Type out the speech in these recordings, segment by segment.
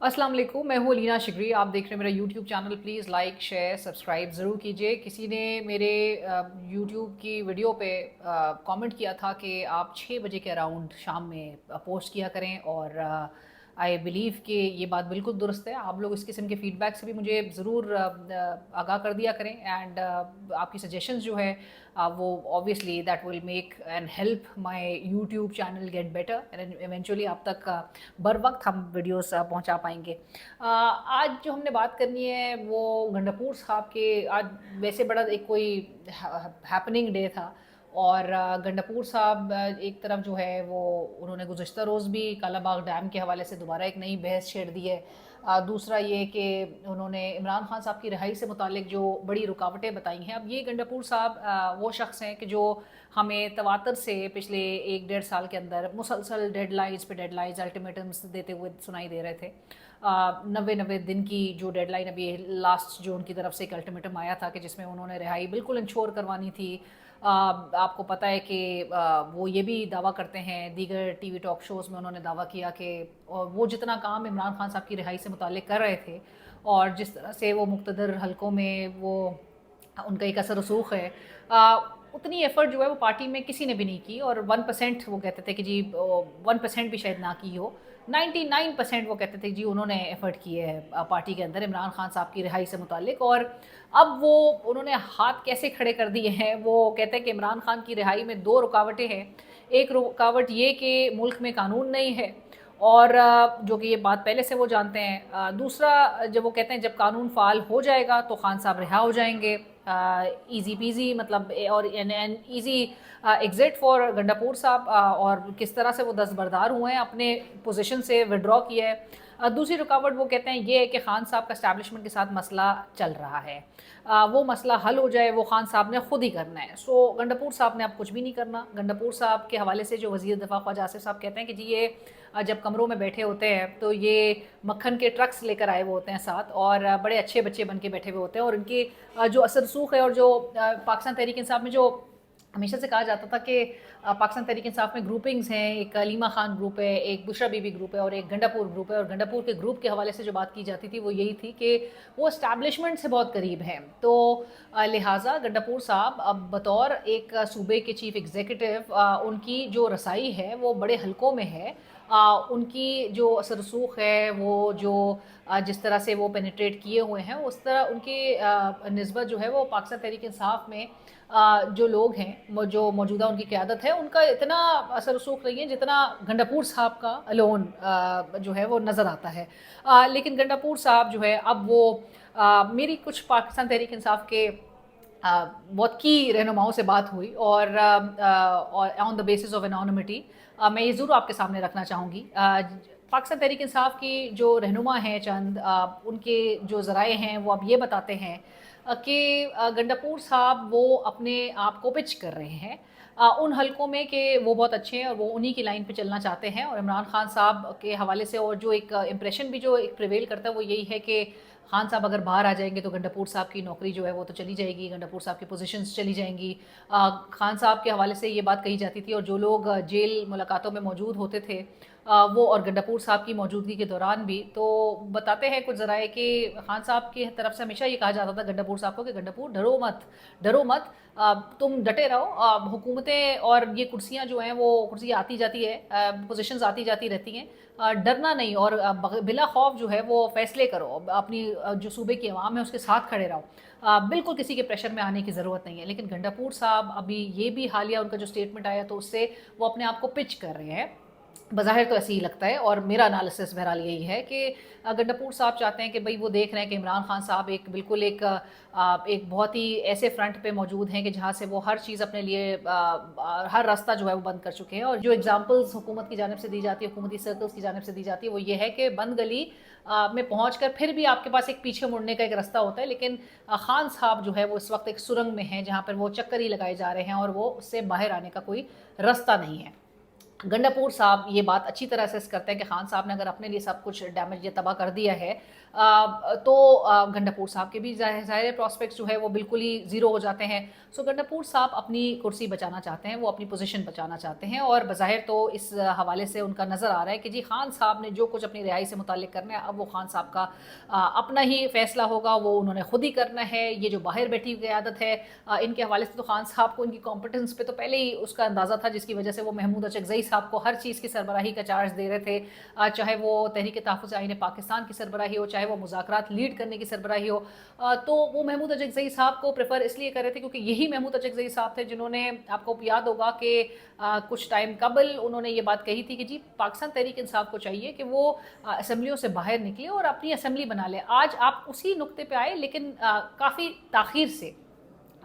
अस्सलाम वालेकुम, मैं हूँ अलीना शिगरी। आप देख रहे हैं मेरा YouTube channel. Please like share subscribe ज़रूर कीजिए। किसी ने मेरे यूट्यूब की वीडियो पे कमेंट किया था कि आप 6 बजे के अराउंड शाम में पोस्ट किया करें, और आई बिलीव कि ये बात बिल्कुल दुरुस्त है। आप लोग इस किस्म के फ़ीडबैक से भी मुझे ज़रूर आगाह कर दिया करें। एंड आपकी सजेशंस जो है वो obviously that will make and help my YouTube channel get better, and eventually आप तक बर वक्त हम वीडियोस पहुंचा पाएंगे। आज जो हमने बात करनी है वो गंडापुर साहब के। आज वैसे बड़ा एक कोई हैपनिंग डे था, और गंडापुर साहब एक तरफ जो है वो उन्होंने गुज़श्ता रोज़ भी कालाबाग डैम के हवाले से दोबारा एक नई बहस छेड़ दी है। दूसरा ये कि उन्होंने इमरान खान साहब की रिहाई से मुतालिक जो बड़ी रुकावटें बताई हैं। अब ये गंडापुर साहब वो शख्स हैं कि जो हमें तवातर से पिछले 1-1.5 साल के अंदर मुसलसल डेडलाइंस पे डेडलाइंस अल्टीमेटम्स देते हुए सुनाई दे रहे थे। 90 दिन की जो डेडलाइन अभी लास्ट जो उनकी तरफ से एक अल्टीमेटम आया था कि जिसमें उन्होंने रिहाई बिल्कुल इंश्योर करवानी थी। आपको पता है कि वो ये भी दावा करते हैं, दीगर टीवी टॉक शोज़ में उन्होंने दावा किया कि वो जितना काम इमरान खान साहब की रिहाई से मुताल्लिक कर रहे थे, और जिस तरह से वो मुक़्तदर हलकों में वो उनका एक असर रसूख है, उतनी एफ़र्ट जो है वो पार्टी में किसी ने भी नहीं की। और 1% वो कहते थे कि जी 1% भी शायद ना की हो। 99% वो कहते थे जी उन्होंने एफ़र्ट किए है पार्टी के अंदर इमरान खान साहब की रिहाई से मुताल्लिक। और अब वो उन्होंने हाथ कैसे खड़े कर दिए हैं। वो कहते हैं कि इमरान खान की रिहाई में 2 रुकावटें हैं। एक रुकावट ये कि मुल्क में कानून नहीं है, और जो कि ये बात पहले से वो जानते हैं। दूसरा, जब वो कहते हैं जब कानून फ़ाल हो जाएगा तो खान साहब रिहा हो जाएंगे, ईज़ी पीज़ी, मतलब और an easy exit for Gandapur साहब। और किस तरह से वो दस्तबरदार हुए हैं, अपने पोजीशन से विड्रॉ किया है। दूसरी रुकावट वो कहते हैं ये है कि खान साहब का एस्टैब्लिशमेंट के साथ मसला चल रहा है, वो मसला हल हो जाए वो खान साहब ने ख़ुद ही करना है। सो गंडापुर साहब ने अब कुछ भी नहीं करना। गंडापुर साहब के हवाले से जो वज़ीर दिफ़ा ख्वाजा आसिफ साहब कहते हैं कि जी ये जब कमरों में बैठे होते हैं तो ये मक्खन के ट्रक्स लेकर आए हुए होते हैं साथ, और बड़े अच्छे बच्चे बन के बैठे हुए होते हैं। और इनकी जो असर रसूख है, और जो पाकिस्तान तहरीक इंसाफ में जो हमेशा से कहा जाता था कि पाकिस्तान तहरीक इंसाफ में ग्रुपिंग्स हैं, एक अलीमा खान ग्रुप है, एक बुशरा बीबी ग्रुप है, और एक गंडापुर ग्रुप है। और गंडापुर के ग्रुप के हवाले से जो बात की जाती थी वो यही थी कि वो इस्टेब्लिशमेंट से बहुत करीब हैं। तो लिहाजा गंडापुर साहब अब बतौर एक सूबे के चीफ एग्जीक्यूटिव, उनकी जो रसाई है वो बड़े हलकों में है। उनकी जो असर रसूख है, वो जो जिस तरह से वो पेनिट्रेट किए हुए हैं, उस तरह उनकी निस्बत जो है वो पाकिस्तान तहरीक इंसाफ में जो लोग हैं, जो मौजूदा उनकी क़यादत है, उनका इतना असर रसूख नहीं है जितना गंडापुर साहब का अलोन जो है वो नज़र आता है। लेकिन गंडापुर साहब जो है अब वो मेरी कुछ पाकिस्तान तहरीक इंसाफ के बहुत की रहनुमाओं से बात हुई, और on the basis of anonymity मैं ये ज़रूर आपके सामने रखना चाहूँगी। पाकिस्तान तहरीक इंसाफ की जो रहनुमा हैं चंद, उनके जो ज़राए हैं वो अब ये बताते हैं कि गंडापुर साहब वो अपने आप को पिच कर रहे हैं उन हलकों में कि वो बहुत अच्छे हैं और वो उन्हीं की लाइन पे चलना चाहते हैं। और इमरान खान साहब के हवाले से और जो एक इम्प्रेशन भी जो एक प्रिवेल करता है वो यही है कि खान साहब अगर बाहर आ जाएंगे तो गंडापुर साहब की नौकरी जो है वो तो चली जाएगी, गंडापुर साहब की पोजीशंस चली जाएंगी। खान साहब के हवाले से ये बात कही जाती थी, और जो लोग जेल मुलाकातों में मौजूद होते थे वो, और गंडापुर साहब की मौजूदगी के दौरान भी, तो बताते हैं कुछ ज़राए कि खान साहब की तरफ से हमेशा ये कहा जाता था गंडापुर साहब को कि गंडापुर डरो मत, डरो मत, तुम डटे रहो। हुकूमतें और ये कुर्सियाँ जो हैं वो कुर्सियाँ आती जाती है, पोजीशंस आती जाती रहती हैं, डरना नहीं, और बिला खौफ जो है वो फ़ैसले करो, अपनी जो सूबे की आवाम है उसके साथ खड़े रहो। बिल्कुल किसी के प्रेशर में आने की ज़रूरत नहीं है। लेकिन गंडापुर साहब अभी ये भी हालिया उनका जो स्टेटमेंट आया तो उससे वो अपने आप को पिच कर रहे हैं, बज़ाहिर तो ऐसे ही लगता है। और मेरा एनालिसिस बहरहाल यही है कि गंडापुर साहब चाहते हैं कि भाई वो देख रहे हैं कि इमरान खान साहब एक बिल्कुल एक बहुत ही ऐसे फ्रंट पे मौजूद हैं कि जहाँ से वो हर चीज़ अपने लिए हर रास्ता जो है वो बंद कर चुके हैं। और जो एग्जांपल्स हुकूमत की जानिब से दी जाती है, हुकूमती सर्कल्स की जानिब से दी जाती है, वो ये है कि बंद गली में पहुँच कर फिर भी आपके पास एक पीछे मुड़ने का एक रास्ता होता है। लेकिन खान साहब जो है वो इस वक्त एक सुरंग में हैं जहाँ पर वो चक्कर ही लगाए जा रहे हैं और वो उससे बाहर आने का कोई रास्ता नहीं है। गंडापुर साहब ये बात अच्छी तरह से करते हैं कि खान साहब ने अगर अपने लिए सब कुछ डैमेज या तबाह कर दिया है तो गंडापुर साहब के भी ज़ाहिर प्रॉस्पेक्ट्स जो है वो बिल्कुल ही ज़ीरो हो जाते हैं। सो गंडापुर साहब अपनी कुर्सी बचाना चाहते हैं, वो अपनी पोजीशन बचाना चाहते हैं, और बज़ाहिर तो इस हवाले से उनका नज़र आ रहा है कि जी खान साहब ने जो कुछ अपनी रिहाई से मुताल्लिक करना है, अब वो खान साहब का अपना ही फ़ैसला होगा, वो उन्होंने खुद ही करना है। ये जो बाहर बैठी हुई क़यादत है इनके हवाले से तो खान साहब को इनकी कॉम्पिटेंस पे तो पहले ही उसका अंदाज़ा था, जिसकी वजह से वो महमूद अचकज़ई साहब को हर चीज़ की सरबराही का चार्ज दे रहे थे, चाहे वो तहरीक तहफ़्फ़ुज़ आईन पाकिस्तान की सरबराही हो, चाहे वो मुज़ाकरात लीड करने की सरबराही हो। तो वो महमूद अचकज़ई साहब को प्रेफर इसलिए कर रहे थे क्योंकि यही महमूद अचकज़ई साहब थे जिन्होंने, आपको याद होगा कि कुछ टाइम कबल उन्होंने ये बात कही थी कि जी पाकिस्तान तहरीक इंसाफ को चाहिए कि वो असम्बलियों से बाहर निकले और अपनी असम्बली बना ले। आज आप उसी नुक्ते पे आए, लेकिन काफ़ी ताख़ीर से।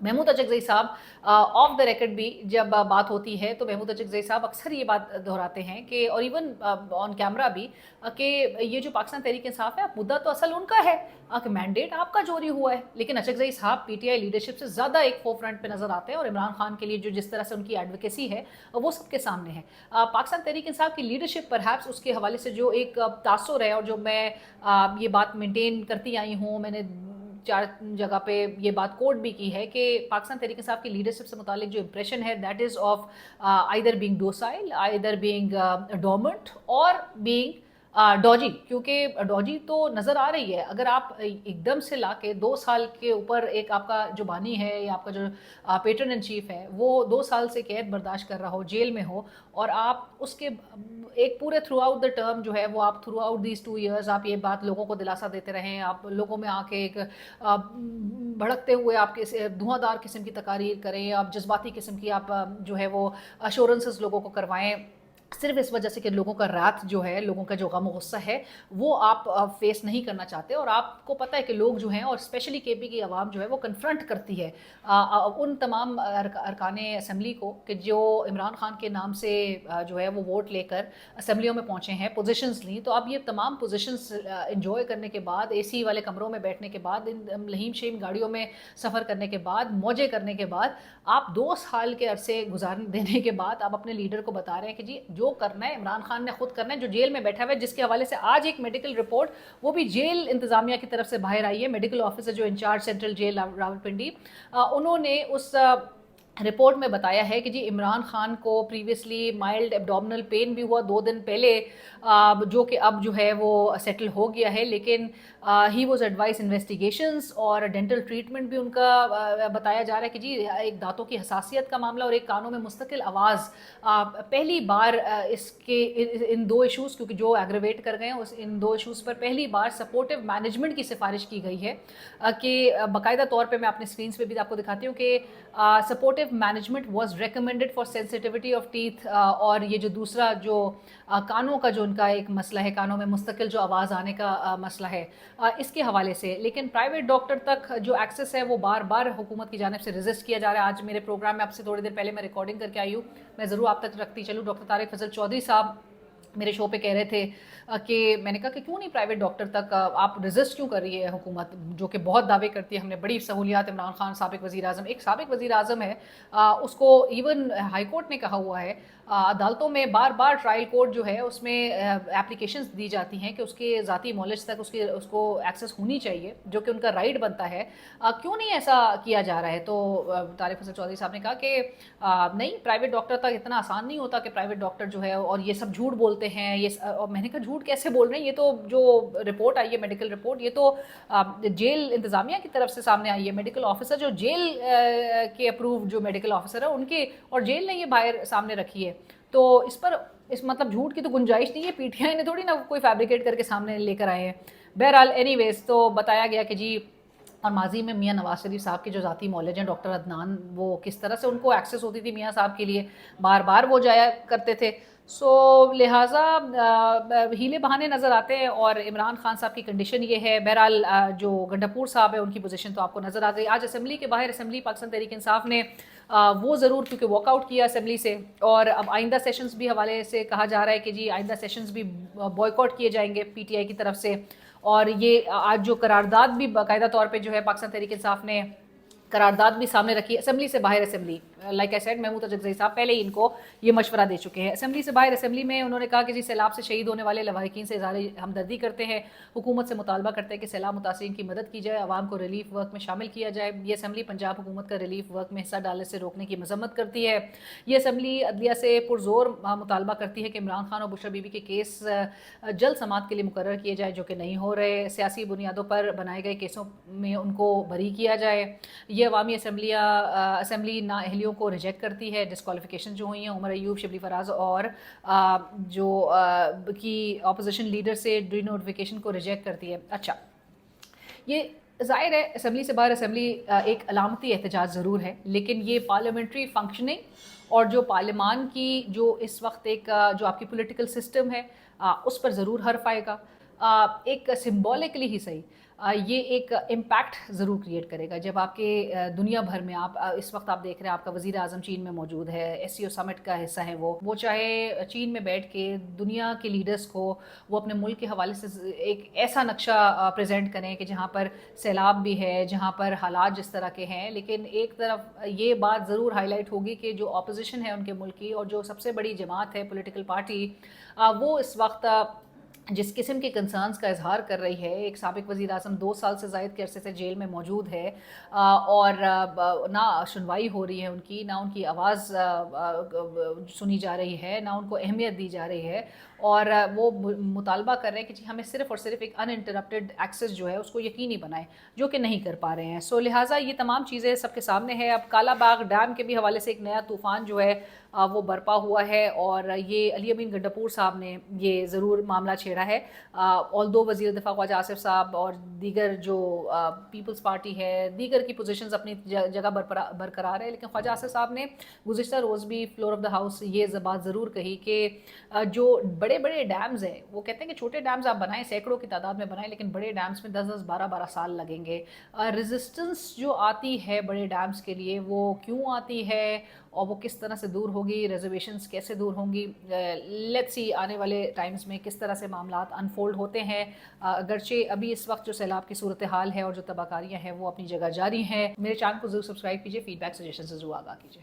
महमूद अचकज़ई साहब ऑफ द रिकॉर्ड भी जब बात होती है तो महमूद अचकज़ई साहब अक्सर ये बात दोहराते हैं कि, और इवन ऑन कैमरा भी, कि ये जो पाकिस्तान तहरीक इंसाफ है, मुद्दा तो असल उनका है कि मैंडेट आपका चोरी हुआ है, लेकिन अचकज़ई साहब पीटीआई लीडरशिप से ज़्यादा एक फोर फ्रंट पे नज़र आते हैं, और इमरान खान के लिए जो जिस तरह से उनकी एडवोकेसी है वो सबके सामने है। पाकिस्तान तहरीक इंसाफ की लीडरशिप परहैप्स उसके हवाले से जो एक तासुर है, और जो मैं ये बात मेनटेन करती आई हूँ, मैंने 4 जगह पे ये बात कोट भी की है कि पाकिस्तान तहरीक इंसाफ की लीडरशिप से मुतालिक जो इंप्रेशन है, that is of either being docile, either being dominant, और बीइंग डॉजी। क्योंकि डॉजी तो नज़र आ रही है, अगर आप एकदम से ला के 2 साल के ऊपर एक आपका जो बानी है या आपका जो पेट्रन इन चीफ है वो 2 साल से कैद बर्दाश्त कर रहा हो, जेल में हो, और आप उसके एक पूरे थ्रू आउट द टर्म जो है वो आप थ्रू आउट दीज 2 ईयर्स आप ये बात लोगों को दिलासा देते रहें, आप लोगों में आके एक भड़कते हुए आपके धुआंधार किस्म की तकारीर करें, आप जज्बाती किस्म की आप जो है वो अश्योरेंसेस लोगों को करवाएं, सिर्फ इस वजह से कि लोगों का रात जो है, लोगों का जो गम और गुस्सा है वो आप फेस नहीं करना चाहते। और आपको पता है कि लोग जो हैं, और स्पेशली केपी की आवाम जो है वो कन्फ्रंट करती है उन तमाम अरकान असम्बली को कि जो इमरान खान के नाम से जो है वो वोट लेकर असम्बलियों में पहुँचे हैं, पोजीशंस ली। तो अब ये तमाम पोजीशंस इंजॉय करने के बाद, एसी वाले कमरों में बैठने के बाद, इन लहीम शेम गाड़ियों में सफ़र करने के बाद, मौजे करने के बाद, आप 2 साल के अरसे गुजार देने के बाद आप अपने लीडर को बता रहे हैं कि जी जो करना है इमरान खान ने खुद करना है, जो जेल में बैठा हुआ है, जिसके हवाले से आज एक मेडिकल रिपोर्ट वो भी जेल इंतजामिया की तरफ से बाहर आई है। मेडिकल ऑफिसर जो इंचार्ज सेंट्रल जेल रावलपिंडी, उन्होंने उस रिपोर्ट में बताया है कि जी इमरान खान को प्रीवियसली माइल्ड एब्डोमिनल पेन भी हुआ 2 दिन पहले, जो कि अब जो है वो सेटल हो गया है, लेकिन ही वॉज एडवाइस इन्वेस्टिगेशंस और डेंटल ट्रीटमेंट भी उनका बताया जा रहा है कि जी एक दांतों की हसासियत का मामला और एक कानों में मुस्तकिल आवाज़। पहली बार इसके इन 2 इशूज़, क्योंकि जो एग्रेवेट कर गए हैं उस इन 2 इशूज़ पर पहली बार सपोर्टिव मैनेजमेंट की सिफारिश की गई है, कि बाकायदा तौर पे मैं अपने स्क्रीन पे भी आपको दिखाती हूँ कि supportive management was recommended for sensitivity of teeth, और ये जो दूसरा जो कानों का जो उनका एक मसला है, कानों में मुस्तकिल जो आवाज़ आने का मसला है, इसके हवाले से। लेकिन प्राइवेट डॉक्टर तक जो एक्सेस है वो बार बार हुकूमत की जानिब से रेजिस्ट किया जा रहा है। आज मेरे प्रोग्राम में आपसे थोड़ी देर पहले मैं रिकॉर्डिंग करके आई हूँ, मैं ज़रूर आप तक रखती चलूँ। डॉक्टर तारिक फजल चौधरी साहब मेरे शो पे कह रहे थे कि मैंने कहा कि क्यों नहीं प्राइवेट डॉक्टर तक आप रेजिस्ट क्यों कर रही है हुकूमत, जो कि बहुत दावे करती है हमने बड़ी सहूलियात। इमरान खान साबिक वज़ीर आज़म, एक साबिक वज़ीर आज़म है, उसको इवन हाई कोर्ट ने कहा हुआ है, अदालतों में बार बार ट्रायल कोर्ट जो है उसमें एप्लीकेशंस दी जाती हैं कि उसके ज़ाती नॉलेज तक उसको एक्सेस होनी चाहिए, जो कि उनका राइट बनता है। क्यों नहीं ऐसा किया जा रहा है? तो तारिक फजल चौधरी साहब ने कहा कि नहीं, प्राइवेट डॉक्टर तक इतना आसान नहीं होता कि प्राइवेट डॉक्टर जो है, और ये सब झूठ बोलते हैं। ये और मैंने कहा झूठ कैसे बोल रहे हैं, ये तो जो रिपोर्ट आई है मेडिकल रिपोर्ट, ये तो जेल इंतज़ामिया की तरफ से सामने आई है। मेडिकल ऑफिसर जो जेल के अप्रूव जो मेडिकल ऑफिसर है उनके, और जेल ने ये बाहर सामने रखी है। तो इस पर इस मतलब झूठ की तो गुंजाइश नहीं है, पीटीआई ने थोड़ी ना कोई फैब्रिकेट करके सामने लेकर आए हैं। बहरहाल एनीवेज, तो बताया गया कि जी, और माजी में मियाँ नवाज शरीफ साहब के जो ज़ाती मौलज हैं डॉक्टर अदनान, वो किस तरह से उनको एक्सेस होती थी मियाँ साहब के लिए, बार बार वो जाया करते थे। सो लिहाजा हीले बहाने नज़र आते हैं, और इमरान खान साहब की कंडीशन ये है। बहरहाल जो गंडापुर साहब है उनकी पोजीशन तो आपको नज़र आ गई। आज असम्बली के बाहर असम्बली पाकिस्तान तहरीक इंसाफ ने वो ज़रूर क्योंकि वॉकआउट किया असम्बली से, और अब आइंदा सेशंस भी हवाले से कहा जा रहा है कि जी आइंदा सेशंस भी बॉयकॉट किए जाएंगे पीटीआई की तरफ से। और ये आज जो करारदाद भी बाकायदा तौर पे जो है पाकिस्तान तहरीक इंसाफ ने करारदाद भी सामने रखी असम्बली से बाहर, assembly like I said Mahmood Achakzai साहब पहले ही इनको ये मशवरा दे चुके हैं। असेंबली से बाहर असेंबली में उन्होंने कहा कि जी सैलाब से शहीद होने वाले लवाहिकीन से इज़हार हमदर्दी करते हैं, हुकूमत से मुतालबा करते हैं कि सैलाब मुतासिरीन की मदद की जाए, आवाम को रिलीफ वर्क में शामिल किया जाए। ये असेंबली पंजाब हुकूमत का रिलीफ वर्क में हिस्सा डालने से रोकने की मजम्मत करती है। ये असेंबली अदलिया से पुरजोर मुतालबा करती है कि इमरान खान और बुशरा बीबी के केस जल्द समाअत के लिए मुकर्रर किए जाए, जो कि नहीं हो रहे। सियासी बुनियादों पर बनाए गए केसों में उनको बरी किया जाए। ये अवामी असेंबली नाअहलियों को रिजेक्ट करती है। डिस्क्वालिफिकेशन जो हुई हैं उमर अयूब, शिबली फराज और जो की अपोजिशन लीडर से डी नोटिफिकेशन को रिजेक्ट करती है। अच्छा, ये ज़ाहिर है असेंबली से बाहर असेंबली एक अलामती एहतजाज ज़रूर है, लेकिन ये पार्लियामेंट्री फंक्शनिंग और जो पार्लियामान की जो इस वक्त एक जो आपकी पॉलिटिकल सिस्टम है उस पर ज़रूर हर्फ आएगा। एक सिंबॉलिकली ही सही ये एक इम्पैक्ट ज़रूर क्रिएट करेगा जब आपके दुनिया भर में आप इस वक्त आप देख रहे हैं आपका वज़ीर आज़म चीन में मौजूद है, SCO समिट का हिस्सा है वो चाहे चीन में बैठ के दुनिया के लीडर्स को वो अपने मुल्क के हवाले से एक ऐसा नक्शा प्रेजेंट करें कि जहाँ पर सैलाब भी है, जहाँ पर हालात जिस तरह के हैं, लेकिन एक तरफ ये बात ज़रूर हाईलाइट होगी कि जो अपोजिशन है उनके मुल्क की और जो सबसे बड़ी जमात है पॉलिटिकल पार्टी वो इस वक्त जिस किस्म के कंसर्न्स का इजहार कर रही है। एक साबिक वज़ीर आज़म 2 साल से ज़ायद के अरसे से जेल में मौजूद है और ना सुनवाई हो रही है उनकी, ना उनकी आवाज़ सुनी जा रही है, ना उनको अहमियत दी जा रही है और वो मुतालबा कर रहे हैं कि जी हमें सिर्फ़ और सिर्फ एक अनइंटरप्टेड एक्सेस जो है उसको यकीनी बनाएं, जो कि नहीं कर पा रहे हैं। सो लिहाजा ये तमाम चीज़ें सबके सामने है। अब कालाबाग डैम के भी हवाले से एक नया तूफ़ान जो है वो बरपा हुआ है और ये अली अमीन गड्डापुर साहब ने ये ज़रूर मामला छेड़ा है। ऑल्दो वज़ीर दिफ़ा ख्वाजा आसिफ साहब और दीगर जो पीपल्स पार्टी है, दीगर की पोजीशंस अपनी जगह बरकरार है, लेकिन ख्वाजा आसिफ साहब ने गुज़िश्ता रोज़ भी फ्लोर ऑफ द हाउस ये बात ज़रूर कही कि जो बड़े बड़े डैम्स हैं वो कहते हैं कि छोटे डैम्स आप बनाएं, सैकड़ों की तादाद में बनाएं, लेकिन बड़े डैम्स में 10-10, 12-12 साल लगेंगे। रेजिस्टेंस जो आती है बड़े डैम्स के लिए वो क्यों आती है और वो किस तरह से दूर होगी, रिजर्वेशंस कैसे दूर होंगी, लेट्स सी आने वाले टाइम्स में किस तरह से मामलात अनफोल्ड होते हैं। अगरचे अभी इस वक्त जो सैलाब की सूरत हाल है और जो तबाहकारियाँ हैं वो अपनी जगह जारी हैं। मेरे चैनल को ज़रूर सब्सक्राइब कीजिए, फीडबैक सजेशन से ज़रूर आगाह कीजिए।